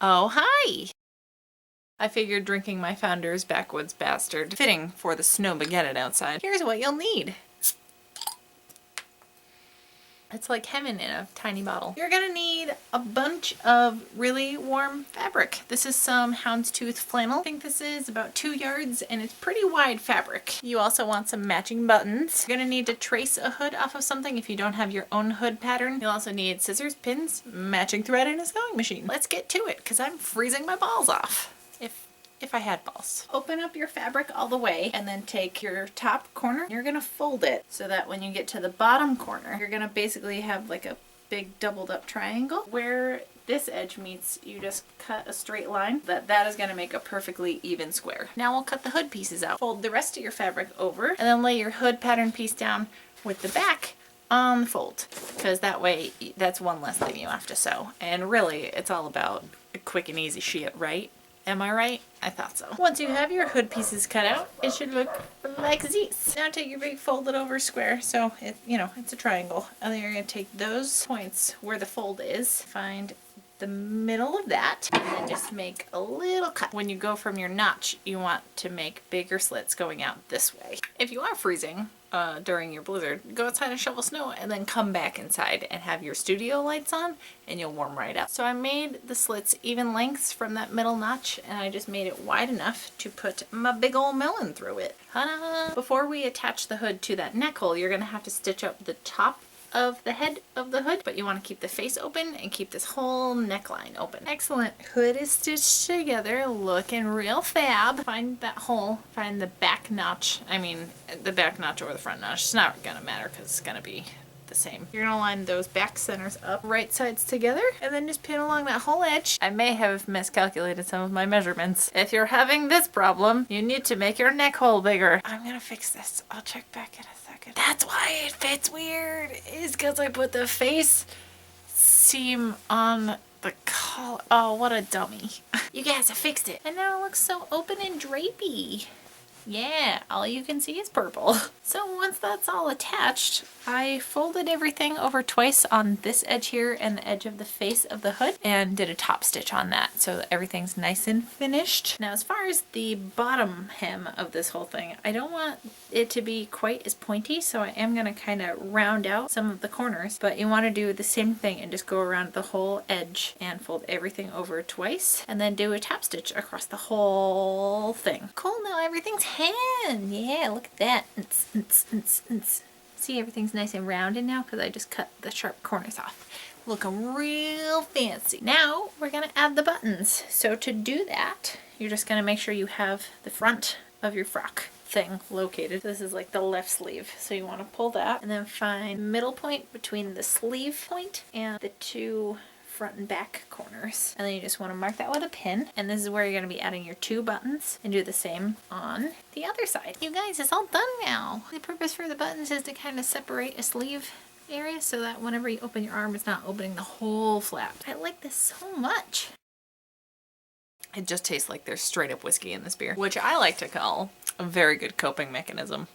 Oh, hi! I figured drinking my Founder's Backwoods Bastard, fitting for the Snowmageddon outside. Here's what you'll need. It's like heaven in a tiny bottle. You're gonna need a bunch of really warm fabric. This is some houndstooth flannel. I think this is about 2 yards and it's pretty wide fabric. You also want some matching buttons. You're gonna need to trace a hood off of something if you don't have your own hood pattern. You'll also need scissors, pins, matching thread, and a sewing machine. Let's get to it because I'm freezing my balls off. If I had balls. Open up your fabric all the way and then take your top corner. You're gonna fold it so that when you get to the bottom corner, you're gonna basically have like a big doubled up triangle. Where this edge meets, you just cut a straight line. That is gonna make a perfectly even square. Now we'll cut the hood pieces out. Fold the rest of your fabric over and then lay your hood pattern piece down with the back on the fold, because that way that's one less thing you have to sew. And really it's all about quick and easy shit, right? Am I right? I thought so. Once you have your hood pieces cut out, it should look like this. Now take your big folded over square, so it's a triangle. And then you're gonna take those points where the fold is, find the middle of that, and then just make a little cut. When you go from your notch, you want to make bigger slits going out this way. If you are freezing during your blizzard, go outside and shovel snow and then come back inside and have your studio lights on and you'll warm right up. So I made the slits even lengths from that middle notch and I just made it wide enough to put my big old melon through it. Ta-da! Before we attach the hood to that neck hole, you're gonna have to stitch up the top of the head of the hood, but you want to keep the face open and keep this whole neckline open. Excellent. Hood is stitched together, looking real fab. Find that hole, find the back notch. I mean, the back notch or the front notch. It's not gonna matter because it's gonna be the same. You're gonna line those back centers up, right sides together, and then just pin along that whole edge. I may have miscalculated some of my measurements. If you're having this problem, you need to make your neck hole bigger. I'm gonna fix this. I'll check back in a second. That's why it fits weird, is because I put the face seam on the collar. Oh, what a dummy. You guys have fixed it. And now it looks so open and drapey. Yeah, all you can see is purple. So once that's all attached, I folded everything over twice on this edge here and the edge of the face of the hood and did a top stitch on that so that everything's nice and finished. Now as far as the bottom hem of this whole thing, I don't want it to be quite as pointy, so I am going to kind of round out some of the corners, but you want to do the same thing and just go around the whole edge and fold everything over twice and then do a top stitch across the whole thing. Cool, now everything's hand. Yeah, look at that. See, everything's nice and rounded now because I just cut the sharp corners off. Looking real fancy. Now we're gonna add the buttons. So to do that, you're just gonna make sure you have the front of your frock thing located. This is like the left sleeve, so you want to pull that and then find middle point between the sleeve point and the two front and back corners, and then you just want to mark that with a pin, and this is where you're going to be adding your 2 buttons and do the same on the other side. You guys, it's all done now. The purpose for the buttons is to kind of separate a sleeve area so that whenever you open your arm, it's not opening the whole flap. I like this so much. It just tastes like there's straight up whiskey in this beer, which I like to call a very good coping mechanism.